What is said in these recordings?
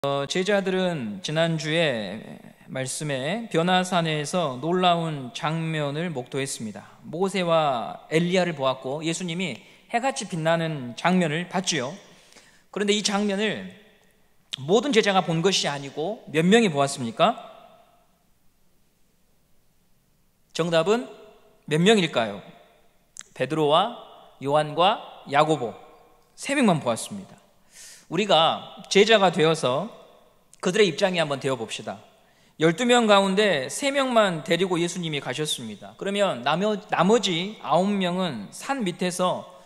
제자들은 지난주에 말씀에 변화산에서 놀라운 장면을 목도했습니다. 모세와 엘리야를 보았고 예수님이 해같이 빛나는 장면을 봤지요. 그런데 이 장면을 모든 제자가 본 것이 아니고 몇 명이 보았습니까? 정답은 몇 명일까요? 베드로와 요한과 야고보 3명만 보았습니다. 우리가 제자가 되어서 그들의 입장에 한번 되어 봅시다. 12명 가운데 3명만 데리고 예수님이 가셨습니다. 그러면 나머지 9명은 산 밑에서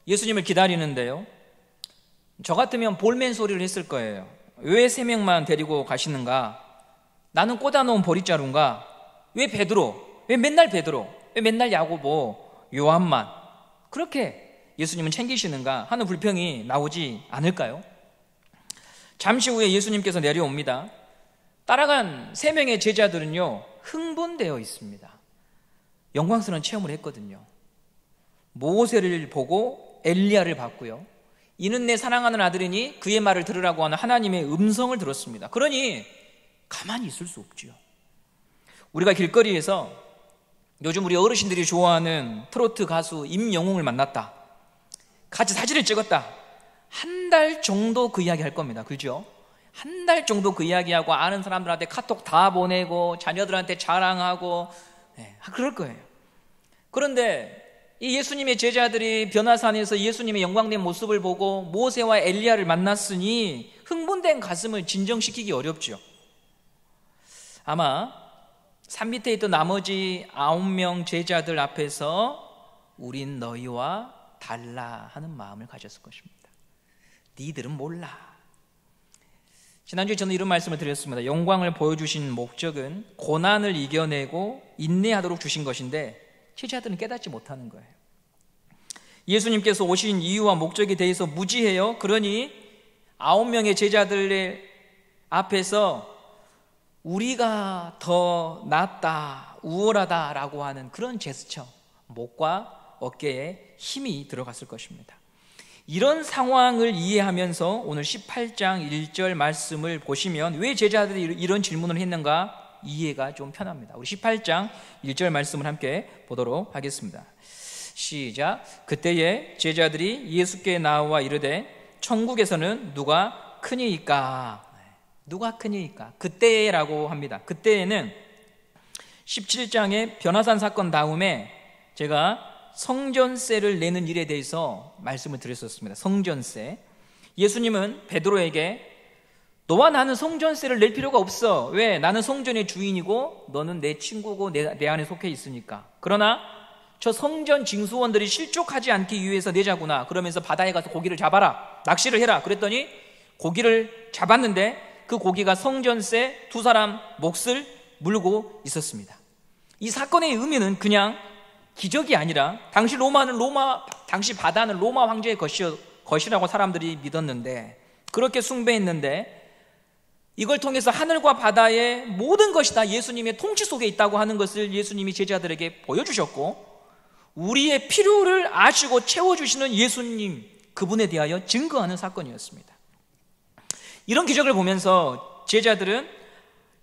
예수님을 기다리는데요, 저 같으면 볼멘 소리를 했을 거예요. 왜 3명만 데리고 가시는가? 나는 꽂아놓은 보릿자루인가? 왜 베드로? 왜 맨날 베드로? 왜 맨날 야고보, 요한만 그렇게 예수님은 챙기시는가 하는 불평이 나오지 않을까요? 잠시 후에 예수님께서 내려옵니다. 따라간 3명의 제자들은요, 흥분되어 있습니다. 영광스러운 체험을 했거든요. 모세를 보고 엘리야를 봤고요, 이는 내 사랑하는 아들이니 그의 말을 들으라고 하는 하나님의 음성을 들었습니다. 그러니 가만히 있을 수 없지요. 우리가 길거리에서 요즘 우리 어르신들이 좋아하는 트로트 가수 임영웅을 만났다, 같이 사진을 찍었다, 한 달 정도 그 이야기 할 겁니다. 그죠? 한 달 정도 그 이야기하고 아는 사람들한테 카톡 다 보내고 자녀들한테 자랑하고 그럴 거예요. 그런데 이 예수님의 제자들이 변화산에서 예수님의 영광된 모습을 보고 모세와 엘리야를 만났으니 흥분된 가슴을 진정시키기 어렵죠. 아마 산 밑에 있던 나머지 9명 제자들 앞에서 우린 너희와 달라 하는 마음을 가졌을 것입니다. 니들은 몰라. 지난주에 저는 이런 말씀을 드렸습니다. 영광을 보여주신 목적은 고난을 이겨내고 인내하도록 주신 것인데 제자들은 깨닫지 못하는 거예요. 예수님께서 오신 이유와 목적에 대해서 무지해요. 그러니 9명의 제자들 앞에서 우리가 더 낫다, 우월하다라고 하는 그런 제스처, 목과 어깨에 힘이 들어갔을 것입니다. 이런 상황을 이해하면서 오늘 18장 1절 말씀을 보시면 왜 제자들이 이런 질문을 했는가 이해가 좀 편합니다. 우리 18장 1절 말씀을 함께 보도록 하겠습니다. 시작. 그때에 제자들이 예수께 나와 이르되 천국에서는 누가 크니이까? 누가 크니이까? 그때라고 합니다. 그때에는 17장의 변화산 사건 다음에 제가 성전세를 내는 일에 대해서 말씀을 드렸었습니다. 성전세. 예수님은 베드로에게 너와 나는 성전세를 낼 필요가 없어. 왜? 나는 성전의 주인이고 너는 내 친구고 내 안에 속해 있으니까. 그러나 저 성전 징수원들이 실족하지 않기 위해서 내자구나. 그러면서 바다에 가서 고기를 잡아라, 낚시를 해라. 그랬더니 고기를 잡았는데 그 고기가 성전세 2사람 몫을 물고 있었습니다. 이 사건의 의미는 그냥 기적이 아니라 당시 바다는 로마 황제의 것이라고 사람들이 믿었는데, 그렇게 숭배했는데, 이걸 통해서 하늘과 바다의 모든 것이 다 예수님의 통치 속에 있다고 하는 것을 예수님이 제자들에게 보여주셨고, 우리의 필요를 아시고 채워주시는 예수님, 그분에 대하여 증거하는 사건이었습니다. 이런 기적을 보면서 제자들은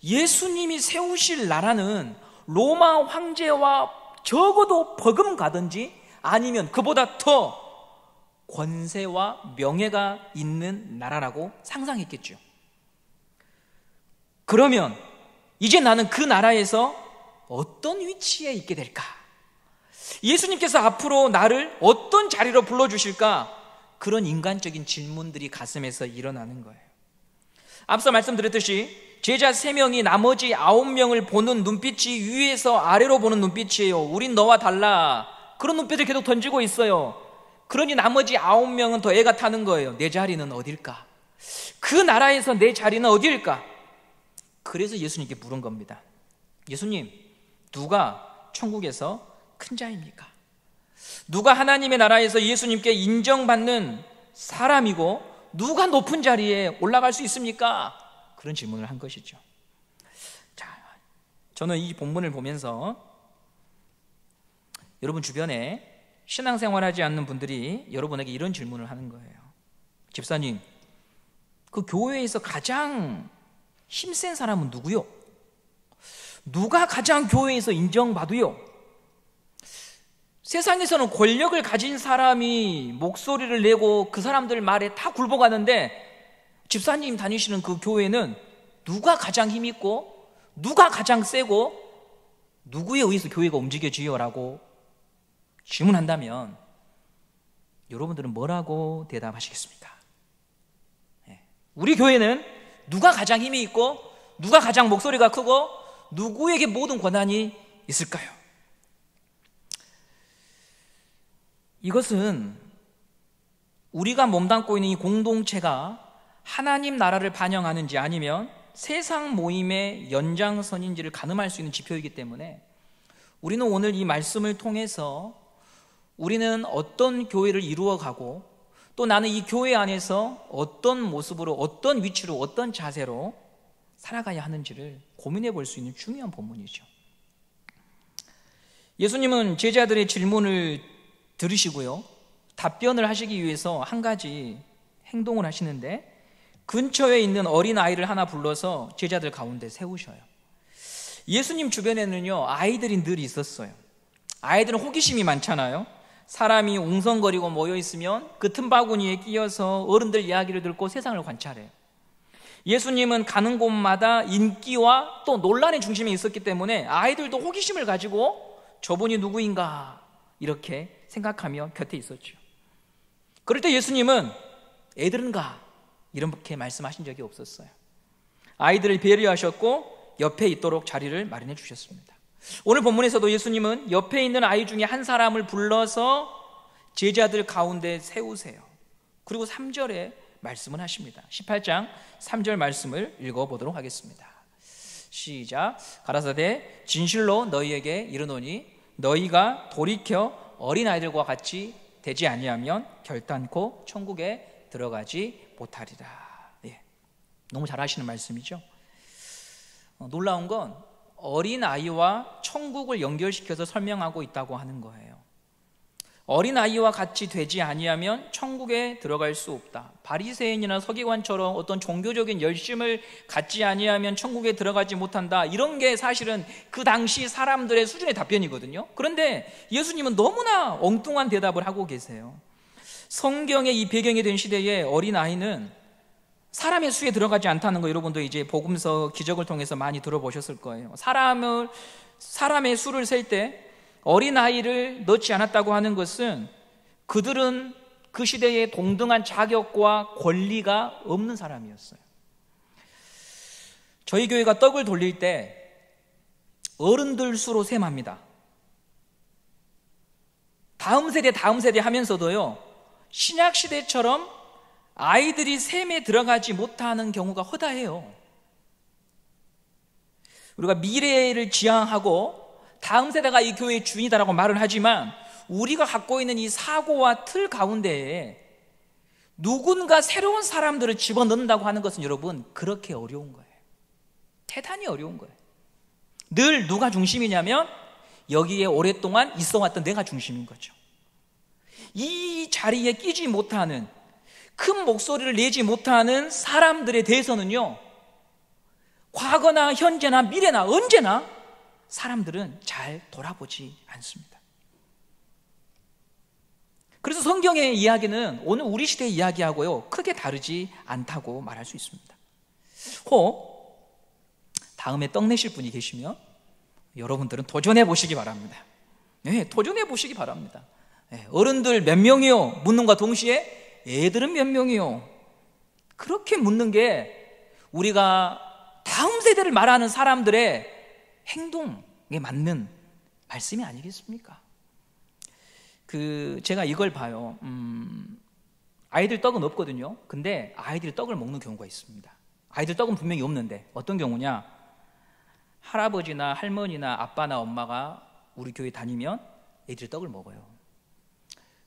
예수님이 세우실 나라는 로마 황제와 적어도 버금가든지 아니면 그보다 더 권세와 명예가 있는 나라라고 상상했겠죠. 그러면 이제 나는 그 나라에서 어떤 위치에 있게 될까? 예수님께서 앞으로 나를 어떤 자리로 불러주실까? 그런 인간적인 질문들이 가슴에서 일어나는 거예요. 앞서 말씀드렸듯이 제자 3명이 나머지 9명을 보는 눈빛이 위에서 아래로 보는 눈빛이에요. 우린 너와 달라. 그런 눈빛을 계속 던지고 있어요. 그러니 나머지 9명은 더 애가 타는 거예요. 내 자리는 어딜까? 그 나라에서 내 자리는 어딜까? 그래서 예수님께 물은 겁니다. 예수님, 누가 천국에서 큰 자입니까? 누가 하나님의 나라에서 예수님께 인정받는 사람이고 누가 높은 자리에 올라갈 수 있습니까? 그런 질문을 한 것이죠. 자, 저는 이 본문을 보면서 여러분 주변에 신앙생활하지 않는 분들이 여러분에게 이런 질문을 하는 거예요. 집사님, 그 교회에서 가장 힘센 사람은 누구요? 누가 가장 교회에서 인정받아요? 세상에서는 권력을 가진 사람이 목소리를 내고 그 사람들 말에 다 굴복하는데 집사님 다니시는 그 교회는 누가 가장 힘있고 누가 가장 세고 누구에 의해서 교회가 움직여지요? 라고 질문한다면 여러분들은 뭐라고 대답하시겠습니까? 우리 교회는 누가 가장 힘이 있고 누가 가장 목소리가 크고 누구에게 모든 권한이 있을까요? 이것은 우리가 몸담고 있는 이 공동체가 하나님 나라를 반영하는지 아니면 세상 모임의 연장선인지를 가늠할 수 있는 지표이기 때문에 우리는 오늘 이 말씀을 통해서 우리는 어떤 교회를 이루어가고 또 나는 이 교회 안에서 어떤 모습으로 어떤 위치로 어떤 자세로 살아가야 하는지를 고민해 볼 수 있는 중요한 본문이죠. 예수님은 제자들의 질문을 들으시고요, 답변을 하시기 위해서 한 가지 행동을 하시는데 근처에 있는 어린아이를 하나 불러서 제자들 가운데 세우셔요. 예수님 주변에는요 아이들이 늘 있었어요. 아이들은 호기심이 많잖아요. 사람이 웅성거리고 모여있으면 그 틈바구니에 끼어서 어른들 이야기를 듣고 세상을 관찰해요. 예수님은 가는 곳마다 인기와 또 논란의 중심에 있었기 때문에 아이들도 호기심을 가지고 저분이 누구인가 이렇게 생각하며 곁에 있었죠. 그럴 때 예수님은 애들은 가 이렇게 말씀하신 적이 없었어요. 아이들을 배려하셨고 옆에 있도록 자리를 마련해 주셨습니다. 오늘 본문에서도 예수님은 옆에 있는 아이 중에 한 사람을 불러서 제자들 가운데 세우세요. 그리고 3절에 말씀을 하십니다. 18장 3절 말씀을 읽어보도록 하겠습니다. 시작. 가라사대 진실로 너희에게 이르노니 너희가 돌이켜 어린아이들과 같이 되지 아니하면 결단코 천국에 들어가지 못하리라. 예. 너무 잘 하시는 말씀이죠. 놀라운 건 어린아이와 천국을 연결시켜서 설명하고 있다고 하는 거예요. 어린아이와 같이 되지 아니하면 천국에 들어갈 수 없다. 바리새인이나 서기관처럼 어떤 종교적인 열심을 갖지 아니하면 천국에 들어가지 못한다. 이런 게 사실은 그 당시 사람들의 수준의 답변이거든요. 그런데 예수님은 너무나 엉뚱한 대답을 하고 계세요. 성경의 이 배경이 된 시대에 어린아이는 사람의 수에 들어가지 않다는 거 여러분도 이제 복음서 기적을 통해서 많이 들어보셨을 거예요. 사람의 수를 셀 때 어린아이를 넣지 않았다고 하는 것은 그들은 그 시대에 동등한 자격과 권리가 없는 사람이었어요. 저희 교회가 떡을 돌릴 때 어른들 수로 셈합니다. 다음 세대 하면서도요 신약 시대처럼 아이들이 셈에 들어가지 못하는 경우가 허다해요. 우리가 미래를 지향하고 다음 세대가 이 교회의 주인이다라고 말을 하지만 우리가 갖고 있는 이 사고와 틀 가운데에 누군가 새로운 사람들을 집어넣는다고 하는 것은 여러분 그렇게 어려운 거예요. 대단히 어려운 거예요. 늘 누가 중심이냐면 여기에 오랫동안 있어왔던 내가 중심인 거죠. 이 자리에 끼지 못하는, 큰 목소리를 내지 못하는 사람들에 대해서는요 과거나 현재나 미래나 언제나 사람들은 잘 돌아보지 않습니다. 그래서 성경의 이야기는 오늘 우리 시대의 이야기하고요 크게 다르지 않다고 말할 수 있습니다. 혹 다음에 떡 내실 분이 계시면 여러분들은 도전해 보시기 바랍니다. 네, 도전해 보시기 바랍니다. 네, 어른들 몇 명이요? 묻는과 동시에 애들은 몇 명이요? 그렇게 묻는 게 우리가 다음 세대를 말하는 사람들의 행동에 맞는 말씀이 아니겠습니까? 제가 이걸 봐요. 아이들 떡은 없거든요. 근데 아이들이 떡을 먹는 경우가 있습니다. 아이들 떡은 분명히 없는데 어떤 경우냐? 할아버지나 할머니나 아빠나 엄마가 우리 교회 다니면 애들이 떡을 먹어요.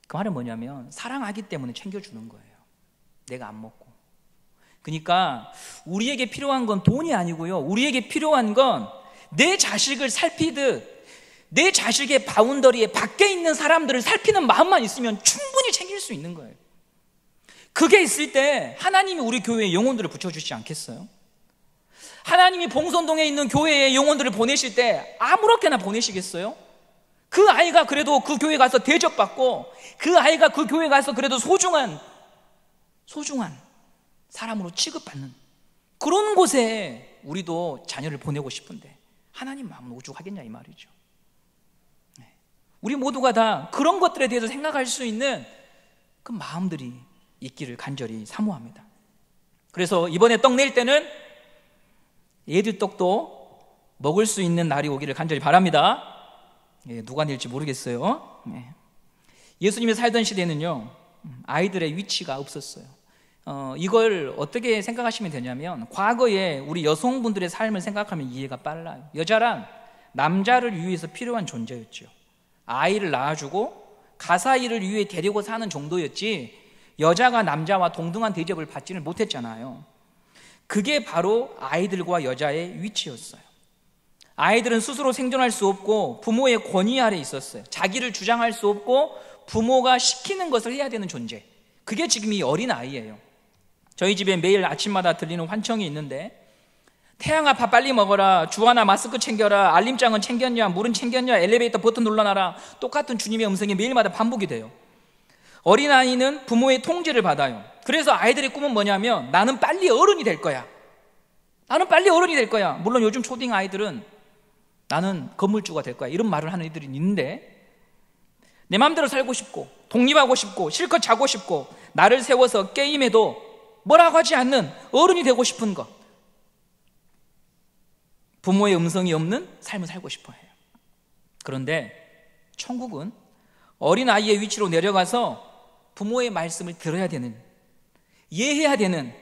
그 말은 뭐냐면 사랑하기 때문에 챙겨주는 거예요. 내가 안 먹고. 그러니까 우리에게 필요한 건 돈이 아니고요 우리에게 필요한 건 내 자식을 살피듯 내 자식의 바운더리에 밖에 있는 사람들을 살피는 마음만 있으면 충분히 챙길 수 있는 거예요. 그게 있을 때 하나님이 우리 교회에 영혼들을 붙여주시지 않겠어요? 하나님이 봉선동에 있는 교회에 영혼들을 보내실 때 아무렇게나 보내시겠어요? 그 아이가 그래도 그 교회 가서 대접받고, 그 아이가 그 교회 가서 그래도 소중한 사람으로 취급받는 그런 곳에 우리도 자녀를 보내고 싶은데 하나님 마음은 오죽하겠냐 이 말이죠. 우리 모두가 다 그런 것들에 대해서 생각할 수 있는 그 마음들이 있기를 간절히 사모합니다. 그래서 이번에 떡 낼 때는 애들 떡도 먹을 수 있는 날이 오기를 간절히 바랍니다. 누가 낼지 모르겠어요. 예수님이 살던 시대는요, 아이들의 위치가 없었어요. 이걸 어떻게 생각하시면 되냐면, 과거에 우리 여성분들의 삶을 생각하면 이해가 빨라요. 여자란 남자를 위해서 필요한 존재였죠. 아이를 낳아주고 가사일을 위해 데리고 사는 정도였지, 여자가 남자와 동등한 대접을 받지는 못했잖아요. 그게 바로 아이들과 여자의 위치였어요. 아이들은 스스로 생존할 수 없고 부모의 권위 아래 있었어요. 자기를 주장할 수 없고 부모가 시키는 것을 해야 되는 존재, 그게 지금 이 어린아이예요. 저희 집에 매일 아침마다 들리는 환청이 있는데, 태양아 밥 빨리 먹어라, 주하나 마스크 챙겨라, 알림장은 챙겼냐, 물은 챙겼냐, 엘리베이터 버튼 눌러놔라, 똑같은 주님의 음성이 매일마다 반복이 돼요. 어린아이는 부모의 통제를 받아요. 그래서 아이들의 꿈은 뭐냐면, 나는 빨리 어른이 될 거야, 나는 빨리 어른이 될 거야. 물론 요즘 초딩 아이들은 나는 건물주가 될 거야, 이런 말을 하는 애들이 있는데, 내 마음대로 살고 싶고 독립하고 싶고 실컷 자고 싶고 나를 세워서 게임해도 뭐라고 하지 않는 어른이 되고 싶은 것, 부모의 음성이 없는 삶을 살고 싶어 해요. 그런데 천국은 어린아이의 위치로 내려가서 부모의 말씀을 들어야 되는, 이해해야 되는,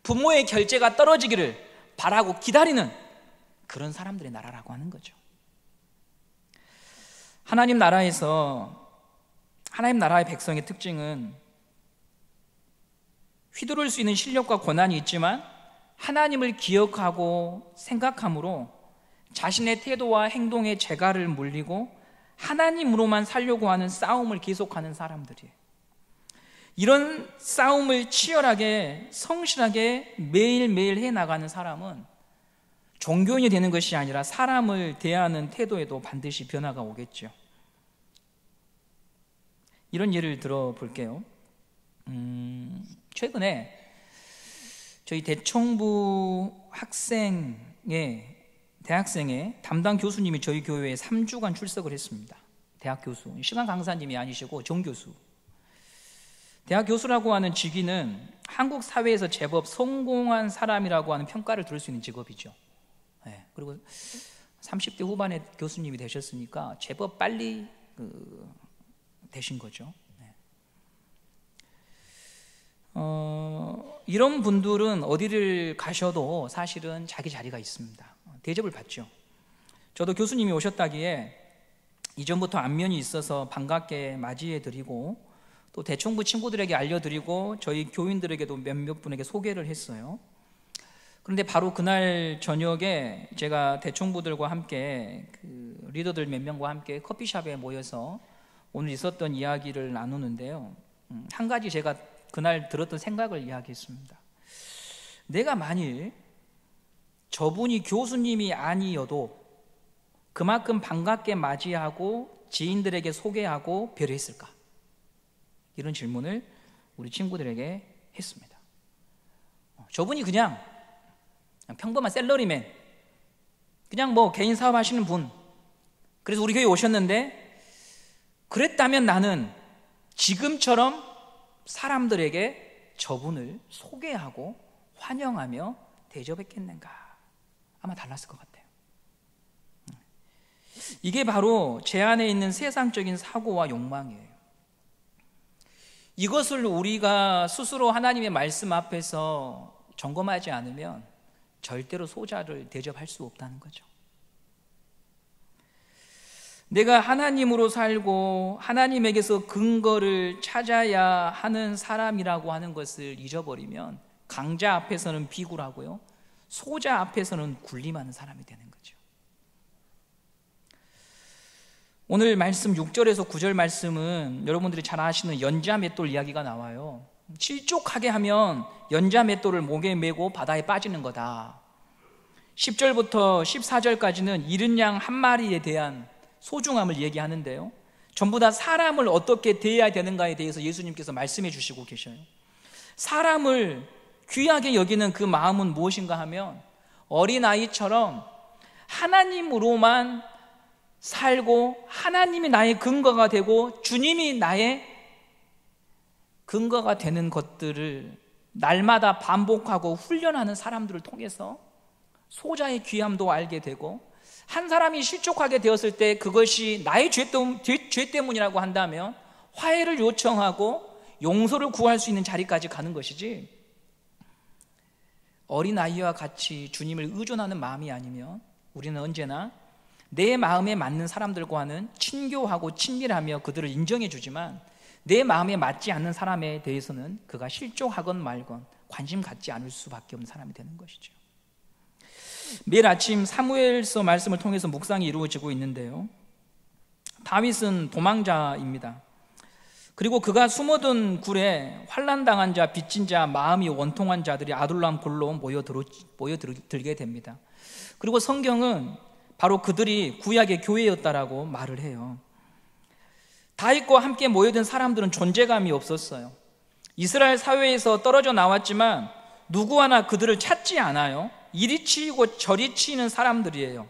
부모의 결제가 떨어지기를 바라고 기다리는 그런 사람들의 나라라고 하는 거죠. 하나님 나라의 백성의 특징은 휘두를 수 있는 실력과 권한이 있지만 하나님을 기억하고 생각함으로 자신의 태도와 행동에 재갈을 물리고 하나님으로만 살려고 하는 싸움을 계속하는 사람들이에요. 이런 싸움을 치열하게 성실하게 매일매일 해나가는 사람은 종교인이 되는 것이 아니라 사람을 대하는 태도에도 반드시 변화가 오겠죠. 이런 예를 들어볼게요. 최근에 저희 대청부 대학생의 담당 교수님이 저희 교회에 3주간 출석을 했습니다. 대학 교수, 시간 강사님이 아니시고 정교수. 대학 교수라고 하는 직위는 한국 사회에서 제법 성공한 사람이라고 하는 평가를 들을 수 있는 직업이죠. 그리고 30대 후반에 교수님이 되셨으니까 제법 빨리 되신 거죠. 이런 분들은 어디를 가셔도 사실은 자기 자리가 있습니다. 대접을 받죠. 저도 교수님이 오셨다기에 이전부터 안면이 있어서 반갑게 맞이해드리고 또 대청부 친구들에게 알려드리고 저희 교인들에게도 몇몇 분에게 소개를 했어요. 그런데 바로 그날 저녁에 제가 대청부들과 함께 리더들 몇 명과 함께 커피숍에 모여서 오늘 있었던 이야기를 나누는데요, 한 가지 제가 그날 들었던 생각을 이야기했습니다. 내가 만일 저분이 교수님이 아니어도 그만큼 반갑게 맞이하고 지인들에게 소개하고 배려했을까? 이런 질문을 우리 친구들에게 했습니다. 저분이 그냥 평범한 셀러리맨, 그냥 뭐 개인 사업 하시는 분, 그래서 우리 교회에 오셨는데 그랬다면 나는 지금처럼 사람들에게 저분을 소개하고 환영하며 대접했겠는가? 아마 달랐을 것 같아요. 이게 바로 제 안에 있는 세상적인 사고와 욕망이에요. 이것을 우리가 스스로 하나님의 말씀 앞에서 점검하지 않으면 절대로 소자를 대접할 수 없다는 거죠. 내가 하나님으로 살고 하나님에게서 근거를 찾아야 하는 사람이라고 하는 것을 잊어버리면 강자 앞에서는 비굴하고요, 소자 앞에서는 군림하는 사람이 되는 거죠. 오늘 말씀 6절에서 9절 말씀은 여러분들이 잘 아시는 연자 맷돌 이야기가 나와요. 실족하게 하면 연자 맷돌을 목에 메고 바다에 빠지는 거다. 10절부터 14절까지는 이른 양 한 마리에 대한 소중함을 얘기하는데요, 전부 다 사람을 어떻게 대해야 되는가에 대해서 예수님께서 말씀해 주시고 계셔요. 사람을 귀하게 여기는 그 마음은 무엇인가 하면 어린아이처럼 하나님으로만 살고 하나님이 나의 근거가 되고 주님이 나의 근거가 되는 것들을 날마다 반복하고 훈련하는 사람들을 통해서 소자의 귀함도 알게 되고, 한 사람이 실족하게 되었을 때 그것이 나의 죄 때문이라고 한다면 화해를 요청하고 용서를 구할 수 있는 자리까지 가는 것이지, 어린아이와 같이 주님을 의존하는 마음이 아니면 우리는 언제나 내 마음에 맞는 사람들과는 친교하고 친밀하며 그들을 인정해 주지만 내 마음에 맞지 않는 사람에 대해서는 그가 실족하건 말건 관심 갖지 않을 수밖에 없는 사람이 되는 것이죠. 매일 아침 사무엘서 말씀을 통해서 묵상이 이루어지고 있는데요, 다윗은 도망자입니다. 그리고 그가 숨어든 굴에 환난당한 자, 빚진 자, 마음이 원통한 자들이 아둘람 굴로 모여들게 됩니다. 그리고 성경은 바로 그들이 구약의 교회였다라고 말을 해요. 다윗과 함께 모여든 사람들은 존재감이 없었어요. 이스라엘 사회에서 떨어져 나왔지만 누구 하나 그들을 찾지 않아요. 이리 치이고 저리 치이는 사람들이에요.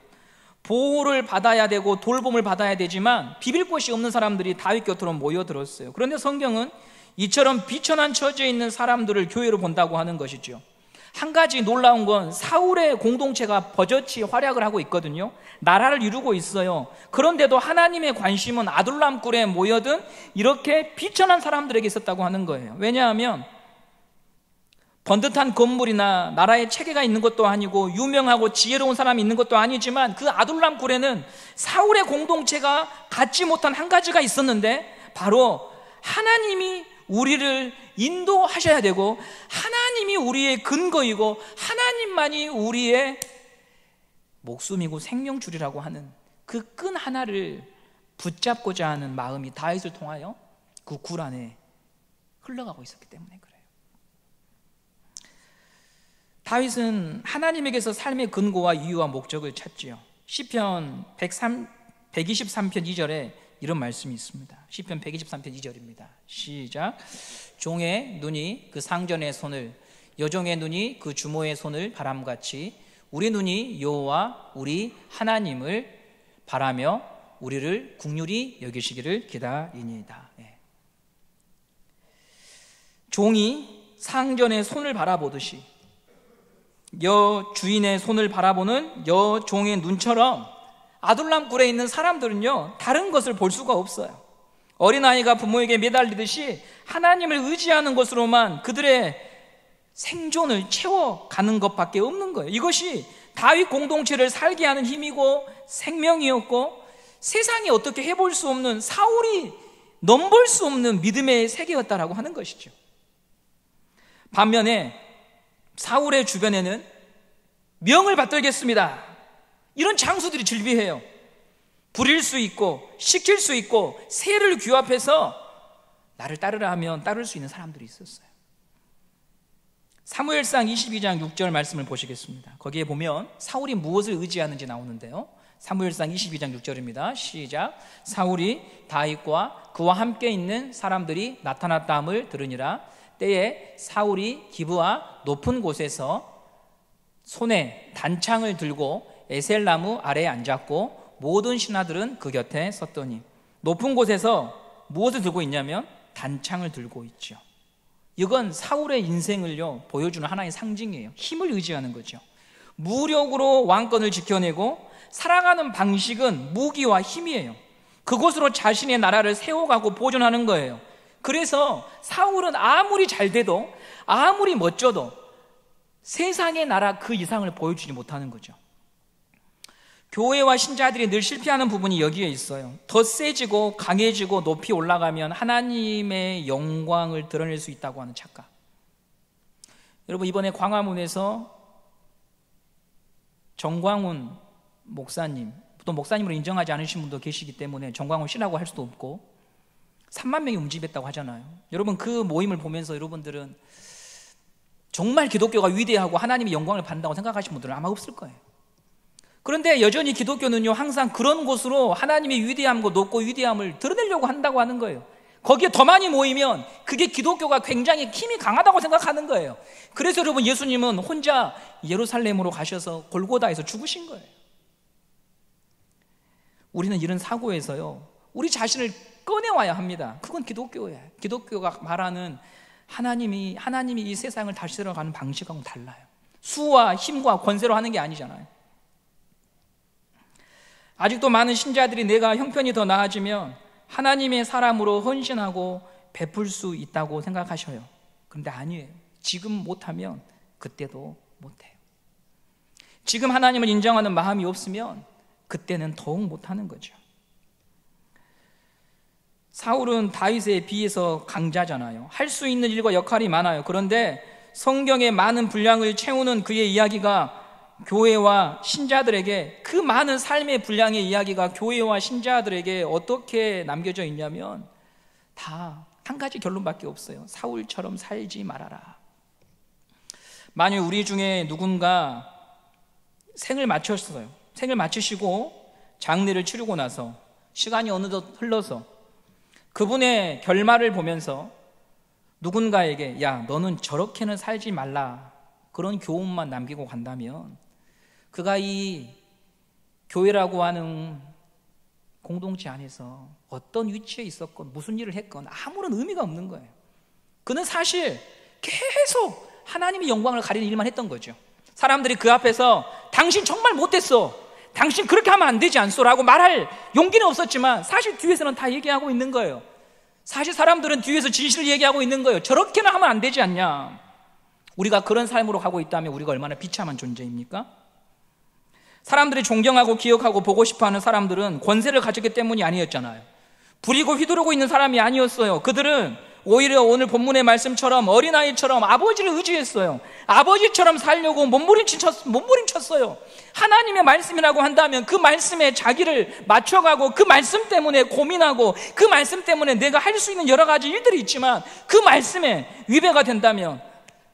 보호를 받아야 되고 돌봄을 받아야 되지만 비빌 곳이 없는 사람들이 다윗 곁으로 모여들었어요. 그런데 성경은 이처럼 비천한 처지에 있는 사람들을 교회로 본다고 하는 것이죠. 한 가지 놀라운 건 사울의 공동체가 버젓이 활약을 하고 있거든요. 나라를 이루고 있어요. 그런데도 하나님의 관심은 아둘람 굴에 모여든 이렇게 비천한 사람들에게 있었다고 하는 거예요. 왜냐하면 번듯한 건물이나 나라의 체계가 있는 것도 아니고 유명하고 지혜로운 사람이 있는 것도 아니지만 그 아둘람 굴에는 사울의 공동체가 갖지 못한 한 가지가 있었는데, 바로 하나님이 우리를 인도하셔야 되고 하나님이 우리의 근거이고 하나님만이 우리의 목숨이고 생명줄이라고 하는 그 끈 하나를 붙잡고자 하는 마음이 다윗을 통하여 그 굴 안에 흘러가고 있었기 때문에 그래요. 다윗은 하나님에게서 삶의 근거와 이유와 목적을 찾지요. 시편 123편 2절에 이런 말씀이 있습니다. 시편 123편 2절입니다. 시작. 종의 눈이 그 상전의 손을, 여종의 눈이 그 주모의 손을 바람같이 우리 눈이 여호와 우리 하나님을 바라며 우리를 긍휼히 여기시기를 기다리니이다. 종이 상전의 손을 바라보듯이 여 주인의 손을 바라보는 여 종의 눈처럼 아둘람 굴에 있는 사람들은요, 다른 것을 볼 수가 없어요. 어린아이가 부모에게 매달리듯이 하나님을 의지하는 것으로만 그들의 생존을 채워가는 것밖에 없는 거예요. 이것이 다윗 공동체를 살게 하는 힘이고 생명이었고, 세상이 어떻게 해볼 수 없는, 사울이 넘볼 수 없는 믿음의 세계였다라고 하는 것이죠. 반면에 사울의 주변에는 명을 받들겠습니다, 이런 장수들이 즐비해요. 부릴 수 있고 시킬 수 있고 세를 규합해서 나를 따르라 하면 따를 수 있는 사람들이 있었어요. 사무엘상 22장 6절 말씀을 보시겠습니다. 거기에 보면 사울이 무엇을 의지하는지 나오는데요, 사무엘상 22장 6절입니다. 시작. 사울이 다윗과 그와 함께 있는 사람들이 나타났다함을 들으니라. 때에 사울이 기브아 높은 곳에서 손에 단창을 들고 에셀나무 아래에 앉았고 모든 신하들은 그 곁에 섰더니, 높은 곳에서 무엇을 들고 있냐면 단창을 들고 있죠. 이건 사울의 인생을요 보여주는 하나의 상징이에요. 힘을 의지하는 거죠. 무력으로 왕권을 지켜내고 살아가는 방식은 무기와 힘이에요. 그곳으로 자신의 나라를 세워가고 보존하는 거예요. 그래서 사울은 아무리 잘 돼도 아무리 멋져도 세상의 나라 그 이상을 보여주지 못하는 거죠. 교회와 신자들이 늘 실패하는 부분이 여기에 있어요. 더 세지고 강해지고 높이 올라가면 하나님의 영광을 드러낼 수 있다고 하는 착각. 여러분, 이번에 광화문에서 정광훈 목사님, 또 목사님으로 인정하지 않으신 분도 계시기 때문에 정광훈 씨라고 할 수도 없고, 3만 명이 움집했다고 하잖아요. 여러분, 그 모임을 보면서 여러분들은 정말 기독교가 위대하고 하나님의 영광을 받는다고 생각하시는 분들은 아마 없을 거예요. 그런데 여전히 기독교는요, 항상 그런 곳으로 하나님의 위대함과 높고 위대함을 드러내려고 한다고 하는 거예요. 거기에 더 많이 모이면 그게 기독교가 굉장히 힘이 강하다고 생각하는 거예요. 그래서 여러분, 예수님은 혼자 예루살렘으로 가셔서 골고다에서 죽으신 거예요. 우리는 이런 사고에서요, 우리 자신을 꺼내와야 합니다. 그건 기독교예요. 기독교가 말하는 하나님이 이 세상을 다스려가는 방식하고는 달라요. 수와 힘과 권세로 하는 게 아니잖아요. 아직도 많은 신자들이 내가 형편이 더 나아지면 하나님의 사람으로 헌신하고 베풀 수 있다고 생각하셔요. 그런데 아니에요. 지금 못하면 그때도 못해요. 지금 하나님을 인정하는 마음이 없으면 그때는 더욱 못하는 거죠. 사울은 다윗에 비해서 강자잖아요. 할 수 있는 일과 역할이 많아요. 그런데 성경의 많은 분량을 채우는 그의 이야기가 교회와 신자들에게, 그 많은 삶의 분량의 이야기가 교회와 신자들에게 어떻게 남겨져 있냐면 다 한 가지 결론밖에 없어요. 사울처럼 살지 말아라. 만일 우리 중에 누군가 생을 마쳤어요. 생을 마치시고 장례를 치르고 나서 시간이 어느덧 흘러서 그분의 결말을 보면서 누군가에게 야, 너는 저렇게는 살지 말라, 그런 교훈만 남기고 간다면 그가 이 교회라고 하는 공동체 안에서 어떤 위치에 있었건 무슨 일을 했건 아무런 의미가 없는 거예요. 그는 사실 계속 하나님의 영광을 가리는 일만 했던 거죠. 사람들이 그 앞에서 당신 정말 못했어, 당신 그렇게 하면 안 되지 않소 라고 말할 용기는 없었지만 사실 뒤에서는 다 얘기하고 있는 거예요. 사실 사람들은 뒤에서 진실을 얘기하고 있는 거예요. 저렇게는 하면 안 되지 않냐. 우리가 그런 삶으로 가고 있다면 우리가 얼마나 비참한 존재입니까? 사람들이 존경하고 기억하고 보고 싶어하는 사람들은 권세를 가졌기 때문이 아니었잖아요. 부리고 휘두르고 있는 사람이 아니었어요. 그들은 오히려 오늘 본문의 말씀처럼 어린아이처럼 아버지를 의지했어요. 아버지처럼 살려고 몸부림쳤어요. 하나님의 말씀이라고 한다면 그 말씀에 자기를 맞춰가고 그 말씀 때문에 고민하고 그 말씀 때문에 내가 할 수 있는 여러 가지 일들이 있지만 그 말씀에 위배가 된다면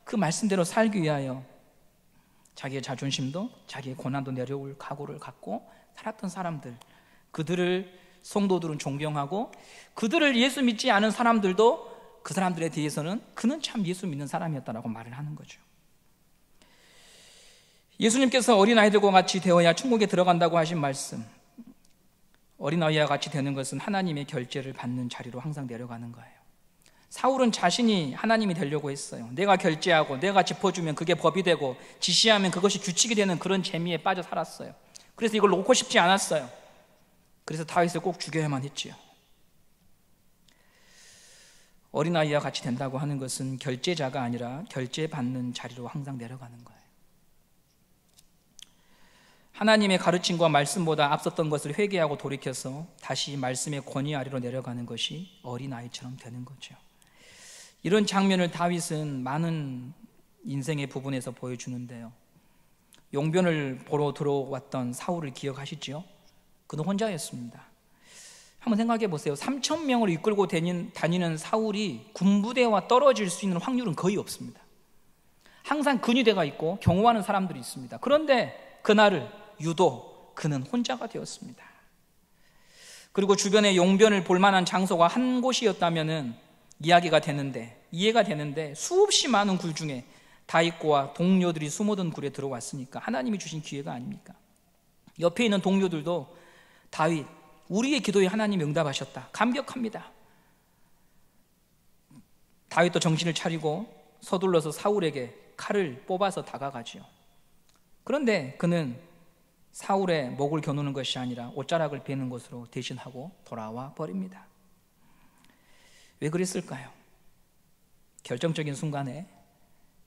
그 말씀대로 살기 위하여 자기의 자존심도 자기의 고난도 내려올 각오를 갖고 살았던 사람들, 그들을 성도들은 존경하고 그들을 예수 믿지 않은 사람들도 그 사람들에 대해서는 그는 참 예수 믿는 사람이었다라고 말을 하는 거죠. 예수님께서 어린아이들과 같이 되어야 천국에 들어간다고 하신 말씀, 어린아이와 같이 되는 것은 하나님의 결제를 받는 자리로 항상 내려가는 거예요. 사울은 자신이 하나님이 되려고 했어요. 내가 결제하고 내가 짚어주면 그게 법이 되고 지시하면 그것이 규칙이 되는 그런 재미에 빠져 살았어요. 그래서 이걸 놓고 싶지 않았어요. 그래서 다윗을 꼭 죽여야만 했지요. 어린아이와 같이 된다고 하는 것은 결제자가 아니라 결제받는 자리로 항상 내려가는 거예요. 하나님의 가르침과 말씀보다 앞섰던 것을 회개하고 돌이켜서 다시 말씀의 권위 아래로 내려가는 것이 어린아이처럼 되는 거죠. 이런 장면을 다윗은 많은 인생의 부분에서 보여주는데요. 용변을 보러 들어왔던 사울을 기억하시죠? 그는 혼자였습니다. 한번 생각해 보세요. 3,000명을 이끌고 다니는 사울이 군부대와 떨어질 수 있는 확률은 거의 없습니다. 항상 근위대가 있고 경호하는 사람들이 있습니다. 그런데 그날을 유독 그는 혼자가 되었습니다. 그리고 주변에 용변을 볼 만한 장소가 한 곳이었다면은 이해가 되는데 수없이 많은 굴 중에 다윗과 동료들이 숨어든 굴에 들어왔으니까 하나님이 주신 기회가 아닙니까? 옆에 있는 동료들도 다윗, 우리의 기도에 하나님이 응답하셨다, 감격합니다. 다윗도 정신을 차리고 서둘러서 사울에게 칼을 뽑아서 다가가지요. 그런데 그는 사울의 목을 겨누는 것이 아니라 옷자락을 베는 것으로 대신하고 돌아와 버립니다. 왜 그랬을까요? 결정적인 순간에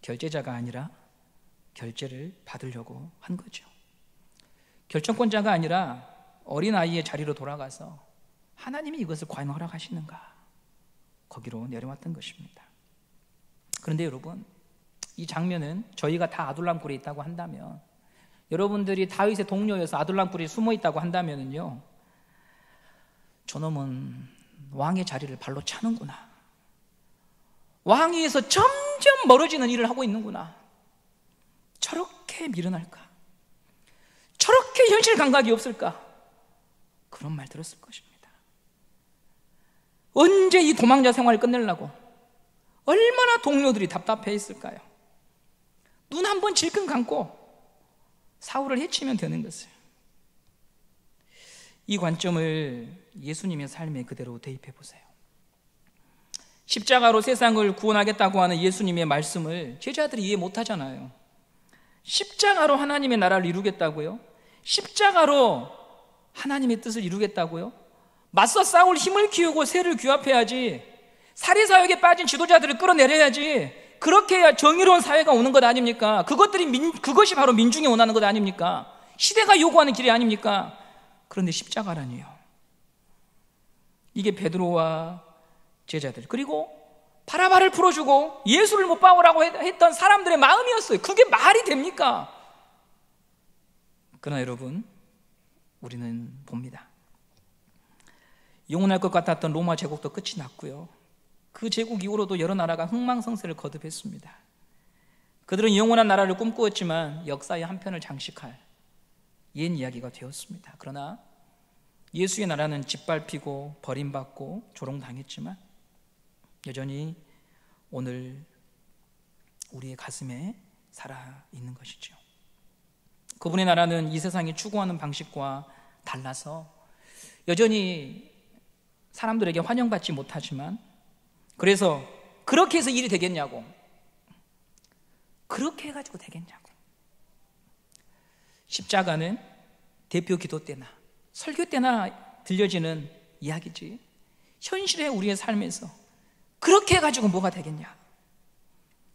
결제자가 아니라 결제를 받으려고 한 거죠. 결정권자가 아니라 어린아이의 자리로 돌아가서 하나님이 이것을 과연 허락하시는가, 거기로 내려왔던 것입니다. 그런데 여러분, 이 장면은 저희가 다 아둘람 굴에 있다고 한다면, 여러분들이 다윗의 동료여서 아둘람 굴에 숨어 있다고 한다면요, 저놈은 왕의 자리를 발로 차는구나. 왕위에서 점점 멀어지는 일을 하고 있는구나. 저렇게 미련할까? 저렇게 현실 감각이 없을까? 그런 말 들었을 것입니다. 언제 이 도망자 생활을 끝내려고 얼마나 동료들이 답답해 있을까요? 눈 한 번 질끈 감고 사울을 해치면 되는 것을. 이 관점을 예수님의 삶에 그대로 대입해 보세요. 십자가로 세상을 구원하겠다고 하는 예수님의 말씀을 제자들이 이해 못하잖아요. 십자가로 하나님의 나라를 이루겠다고요? 십자가로 하나님의 뜻을 이루겠다고요? 맞서 싸울 힘을 키우고 세를 규합해야지, 사리사욕에 빠진 지도자들을 끌어내려야지. 그렇게 해야 정의로운 사회가 오는 것 아닙니까? 그것이 바로 민중이 원하는 것 아닙니까? 시대가 요구하는 길이 아닙니까? 그런데 십자가라니요. 이게 베드로와 제자들, 그리고 바라바를 풀어주고 예수를 못 박으라고 했던 사람들의 마음이었어요. 그게 말이 됩니까? 그러나 여러분, 우리는 봅니다. 영원할 것 같았던 로마 제국도 끝이 났고요, 그 제국 이후로도 여러 나라가 흥망성쇠를 거듭했습니다. 그들은 영원한 나라를 꿈꾸었지만 역사의 한편을 장식할 옛 이야기가 되었습니다. 그러나 예수의 나라는 짓밟히고 버림받고 조롱당했지만 여전히 오늘 우리의 가슴에 살아있는 것이죠. 그분의 나라는 이 세상이 추구하는 방식과 달라서 여전히 사람들에게 환영받지 못하지만, 그래서 그렇게 해서 일이 되겠냐고, 그렇게 해가지고 되겠냐고. 십자가는 대표 기도 때나 설교 때나 들려지는 이야기지, 현실의 우리의 삶에서 그렇게 해가지고 뭐가 되겠냐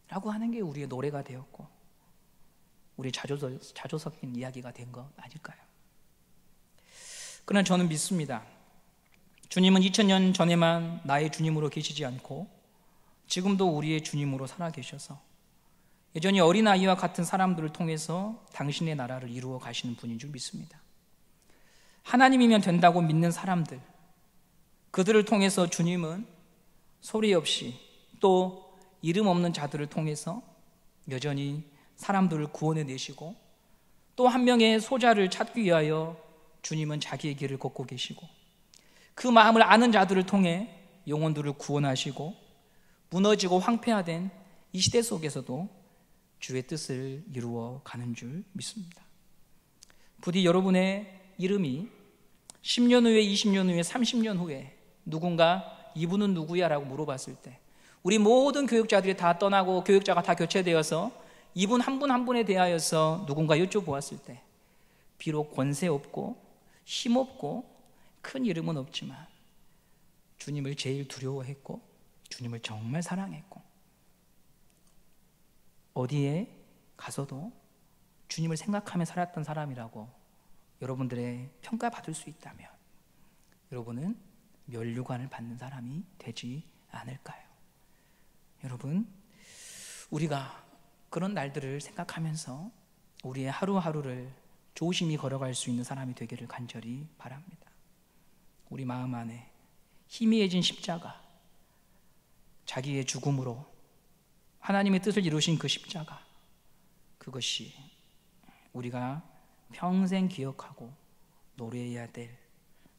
라고 하는 게 우리의 노래가 되었고 우리 자조 섞인 이야기가 된 거 아닐까요? 그러나 저는 믿습니다. 주님은 2000년 전에만 나의 주님으로 계시지 않고 지금도 우리의 주님으로 살아계셔서 여전히 어린아이와 같은 사람들을 통해서 당신의 나라를 이루어 가시는 분인 줄 믿습니다. 하나님이면 된다고 믿는 사람들, 그들을 통해서 주님은 소리 없이, 또 이름 없는 자들을 통해서 여전히 사람들을 구원해 내시고, 또 한 명의 소자를 찾기 위하여 주님은 자기의 길을 걷고 계시고, 그 마음을 아는 자들을 통해 영혼들을 구원하시고, 무너지고 황폐화된 이 시대 속에서도 주의 뜻을 이루어 가는 줄 믿습니다. 부디 여러분의 이름이 10년 후에, 20년 후에, 30년 후에 누군가 이분은 누구야? 라고 물어봤을 때 우리 모든 교육자들이 다 떠나고 교육자가 다 교체되어서 이분 한 분 한 분에 대하여서 누군가 여쭤보았을 때 비록 권세 없고 힘 없고 큰 이름은 없지만 주님을 제일 두려워했고 주님을 정말 사랑했고 어디에 가서도 주님을 생각하며 살았던 사람이라고 여러분들의 평가받을 수 있다면 여러분은 면류관을 받는 사람이 되지 않을까요? 여러분, 우리가 그런 날들을 생각하면서 우리의 하루하루를 조심히 걸어갈 수 있는 사람이 되기를 간절히 바랍니다. 우리 마음 안에 희미해진 십자가, 자기의 죽음으로 하나님의 뜻을 이루신 그 십자가, 그것이 우리가 평생 기억하고 노래해야 될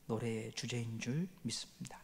노래의 주제인 줄 믿습니다.